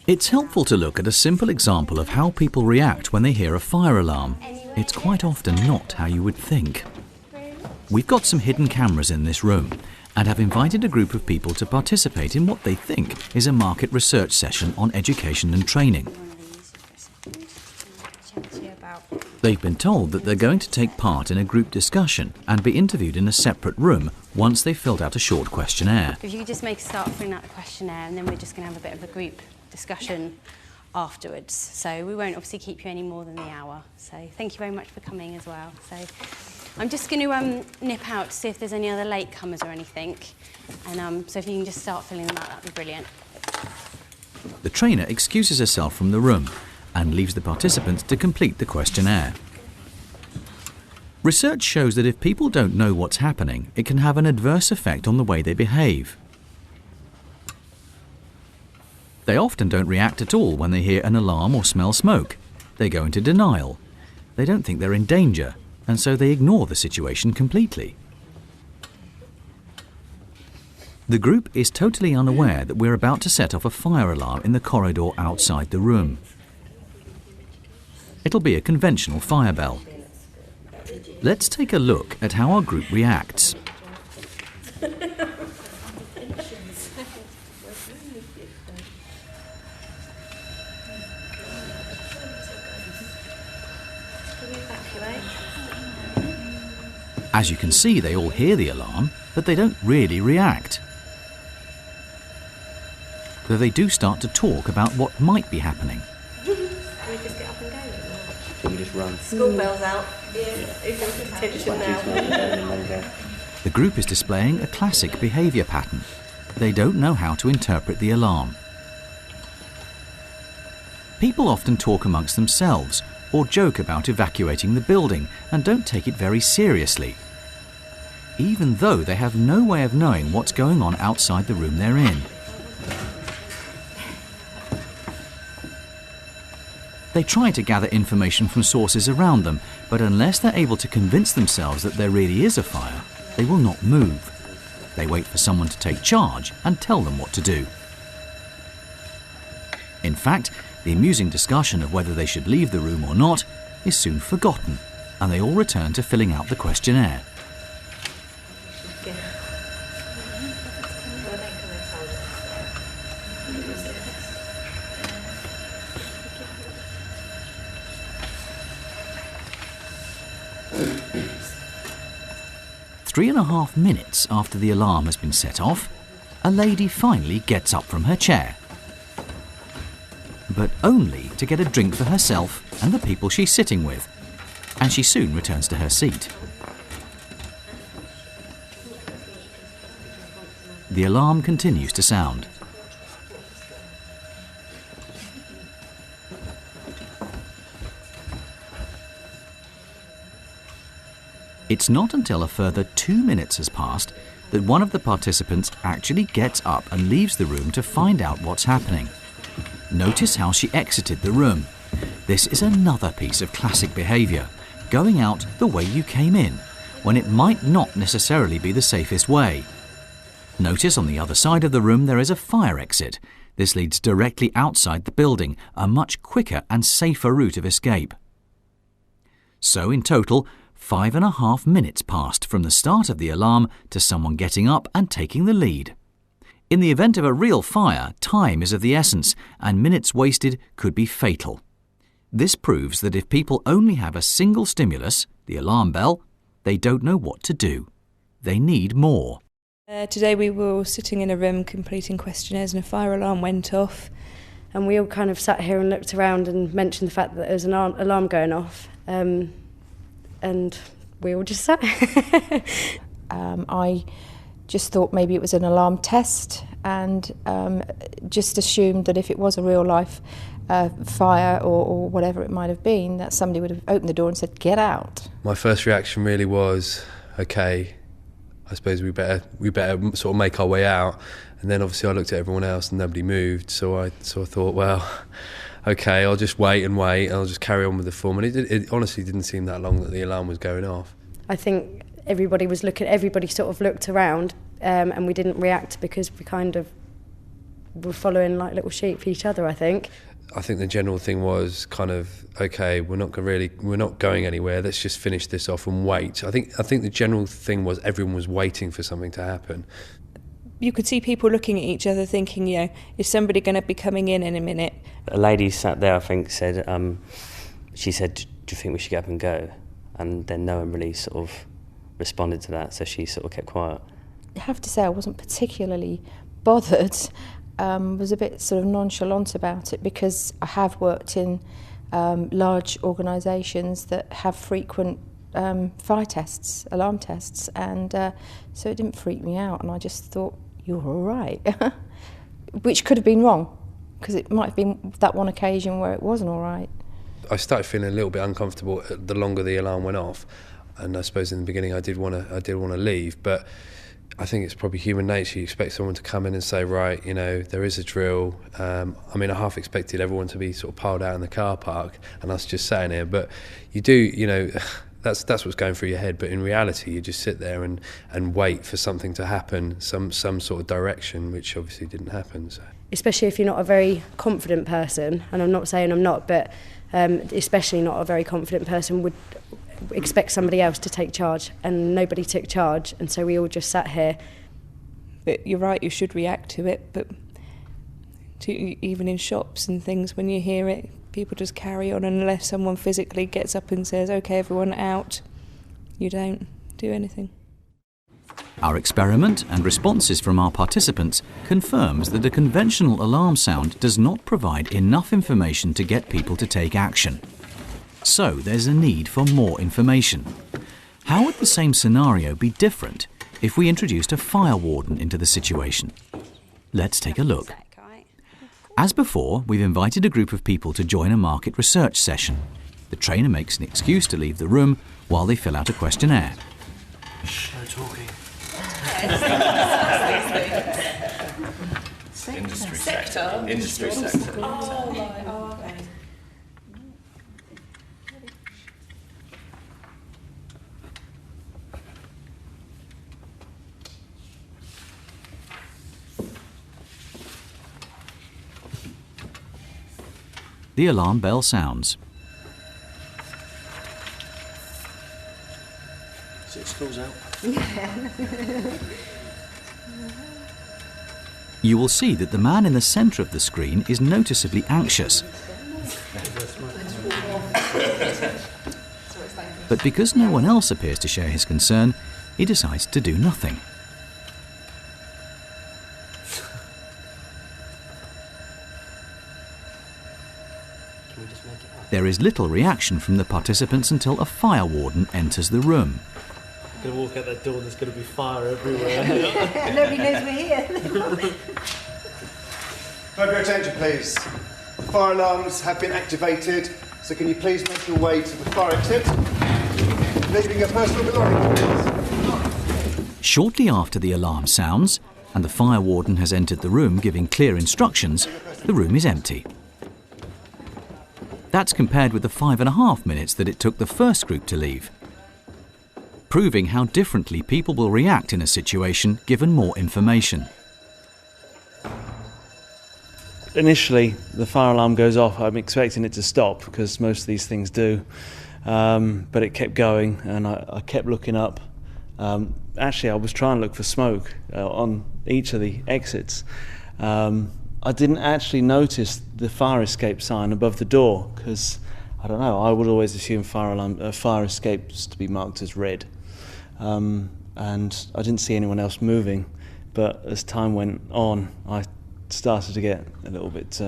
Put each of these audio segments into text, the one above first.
It's helpful to look at a simple example of how people react when they hear a fire alarm. It's quite often not how you would think. We've got some hidden cameras in this room and have invited a group of people to participate in what they think is a market research session on education and training. They've been told that they're going to take part in a group discussion and be interviewed in a separate room once they've filled out a short questionnaire. If you could just make a start filling out the questionnaire, and then we're just going to have a bit of a group discussion afterwards. So we won't obviously keep you any more than the hour. So thank you very much for coming as well. So I'm just going to nip out to see if there's any other latecomers or anything. And so if you can just start filling them out, that'd be brilliant. The trainer excuses herself from the room and leaves the participants to complete the questionnaire. Research shows that if people don't know what's happening, it can have an adverse effect on the way they behave. They often don't react at all when they hear an alarm or smell smoke. They go into denial. They don't think they're in danger, and so they ignore the situation completely. The group is totally unaware that we're about to set off a fire alarm in the corridor outside the room. It'll be a conventional fire bell. Let's take a look at how our group reacts. As you can see, they all hear the alarm, but they don't really react. Though they do start to talk about what might be happening. Can we just get up and go? Can we just run? School bell's out. Yeah. Attention now. The group is displaying a classic behaviour pattern. They don't know how to interpret the alarm. People often talk amongst themselves or joke about evacuating the building and don't take it very seriously, even though they have no way of knowing what's going on outside the room they're in. They try to gather information from sources around them, but unless they're able to convince themselves that there really is a fire, they will not move. They wait for someone to take charge and tell them what to do. In fact, the amusing discussion of whether they should leave the room or not is soon forgotten, and they all return to filling out the questionnaire. Three and a half minutes after the alarm has been set off, a lady finally gets up from her chair. But only to get a drink for herself and the people she's sitting with, and she soon returns to her seat. The alarm continues to sound. It's not until a further 2 minutes has passed that one of the participants actually gets up and leaves the room to find out what's happening. Notice how she exited the room. This is another piece of classic behaviour, going out the way you came in, when it might not necessarily be the safest way. Notice on the other side of the room there is a fire exit. This leads directly outside the building, a much quicker and safer route of escape. So in total, 5.5 minutes passed from the start of the alarm to someone getting up and taking the lead. In the event of a real fire, time is of the essence, and minutes wasted could be fatal. This proves that if people only have a single stimulus, the alarm bell, they don't know what to do. They need more. Today we were all sitting in a room completing questionnaires and a fire alarm went off. And we all kind of sat here and looked around and mentioned the fact that there was an alarm going off. And we all just sat. I just thought maybe it was an alarm test and just assumed that if it was a real life fire or whatever it might have been, that somebody would have opened the door and said, "Get out." My first reaction really was, okay, I suppose we better sort of make our way out. And then obviously I looked at everyone else and nobody moved, so I sort of thought, well, okay, I'll just wait and I'll just carry on with the form. And it honestly didn't seem that long that the alarm was going off. I think everybody sort of looked around and we didn't react because we kind of were following like little sheep for each other, I think. I think the general thing was kind of, okay, we're not going anywhere. Let's just finish this off and wait. I think the general thing was everyone was waiting for something to happen. You could see people looking at each other thinking, is somebody going to be coming in a minute? A lady sat there, I think, said, she said, do you think we should get up and go? And then no one really sort of responded to that, so she sort of kept quiet. I have to say I wasn't particularly bothered. Was a bit sort of nonchalant about it because I have worked in large organisations that have frequent fire tests, alarm tests, and so it didn't freak me out, and I just thought, you're all right. Which could have been wrong, because it might have been that one occasion where it wasn't all right. I started feeling a little bit uncomfortable the longer the alarm went off, and I suppose in the beginning I did want to leave, but I think it's probably human nature. You expect someone to come in and say, right, there is a drill. I mean, I half expected everyone to be sort of piled out in the car park and us just sitting here, but you do, that's what's going through your head, but in reality you just sit there and wait for something to happen, some sort of direction, which obviously didn't happen. So. Especially if you're not a very confident person, and I'm not saying I'm not, but especially not a very confident person would expect somebody else to take charge, and nobody took charge, and so we all just sat here. But you're right, you should react to it, but even in shops and things, when you hear it, people just carry on, and unless someone physically gets up and says, OK, everyone out, you don't do anything. Our experiment and responses from our participants confirms that a conventional alarm sound does not provide enough information to get people to take action. So there's a need for more information. How would the same scenario be different if we introduced a fire warden into the situation? Let's take a look. As before, we've invited a group of people to join a market research session. The trainer makes an excuse to leave the room while they fill out a questionnaire. No talking. Industry sector. Industry sector. Oh, right. Oh, okay. The alarm bell sounds. So it school's out. You will see that the man in the centre of the screen is noticeably anxious. But because no one else appears to share his concern, he decides to do nothing. There is little reaction from the participants until a fire warden enters the room. I'm going to walk out that door and there's going to be fire everywhere. Nobody knows we're here. Have your attention, please. The fire alarms have been activated, so can you please make your way to the fire exit, leaving your personal belongings. Shortly after the alarm sounds and the fire warden has entered the room giving clear instructions, the room is empty. That's compared with the 5.5 minutes that it took the first group to leave, proving how differently people will react in a situation given more information. Initially, the fire alarm goes off. I'm expecting it to stop, because most of these things do. But it kept going, and I kept looking up. Actually, I was trying to look for smoke on each of the exits. I didn't actually notice the fire escape sign above the door, because, I don't know, I would always assume fire escapes to be marked as red. And I didn't see anyone else moving, but as time went on, I started to get a little bit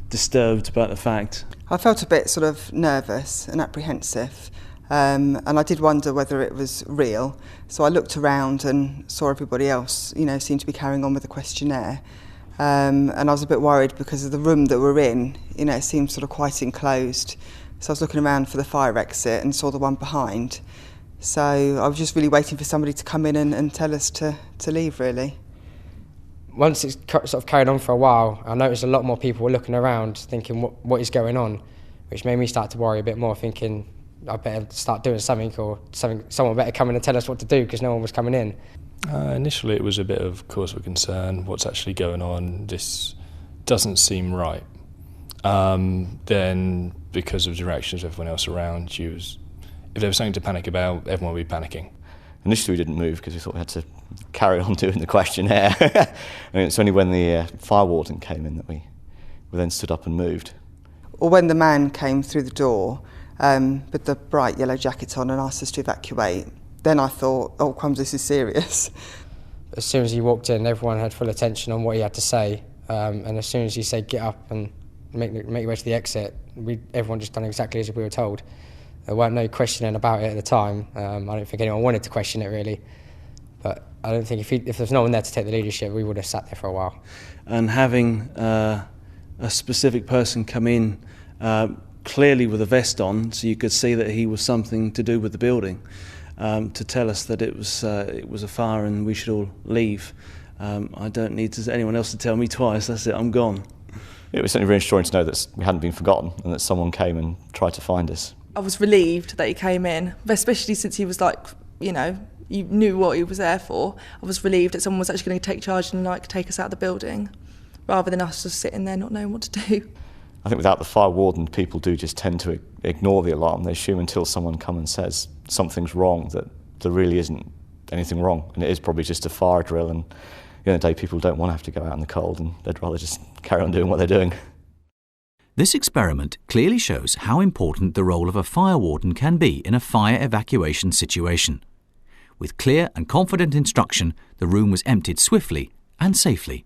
disturbed about the fact. I felt a bit sort of nervous and apprehensive, and I did wonder whether it was real. So I looked around and saw everybody else, seemed to be carrying on with the questionnaire. And I was a bit worried because of the room that we're in, it seemed sort of quite enclosed. So I was looking around for the fire exit and saw the one behind. So I was just really waiting for somebody to come in and tell us to leave, really. Once it's sort of carried on for a while, I noticed a lot more people were looking around thinking what is going on, which made me start to worry a bit more, thinking I better start doing something, or someone better come in and tell us what to do because no one was coming in. Initially it was a bit of cause for concern. What's actually going on? This doesn't seem right. Then, because of the reactions of everyone else around, if there was something to panic about, everyone would be panicking. Initially we didn't move because we thought we had to carry on doing the questionnaire. And it's only when the fire warden came in that we then stood up and moved. Or when the man came through the door with the bright yellow jacket on and asked us to evacuate, then I thought, oh crumbs, this is serious. As soon as he walked in, everyone had full attention on what he had to say, and as soon as he said get up and make your way to the exit, everyone just done exactly as we were told. There weren't no questioning about it at the time. I don't think anyone wanted to question it really, but I don't think if there's no one there to take the leadership, we would have sat there for a while. And having a specific person come in clearly with a vest on, so you could see that he was something to do with the building, to tell us that it was a fire and we should all leave. I don't need anyone else to tell me twice. That's it, I'm gone. It was certainly reassuring to know that we hadn't been forgotten and that someone came and tried to find us. I was relieved that he came in, especially since he was like, you know, you knew what he was there for. I was relieved that someone was actually going to take charge and like take us out of the building, rather than us just sitting there not knowing what to do. I think without the fire warden, people do just tend to ignore the alarm. They assume until someone comes and says something's wrong that there really isn't anything wrong, and it is probably just a fire drill, and at the end of the day people don't want to have to go out in the cold and they'd rather just carry on doing what they're doing. This experiment clearly shows how important the role of a fire warden can be in a fire evacuation situation. With clear and confident instruction, the room was emptied swiftly and safely.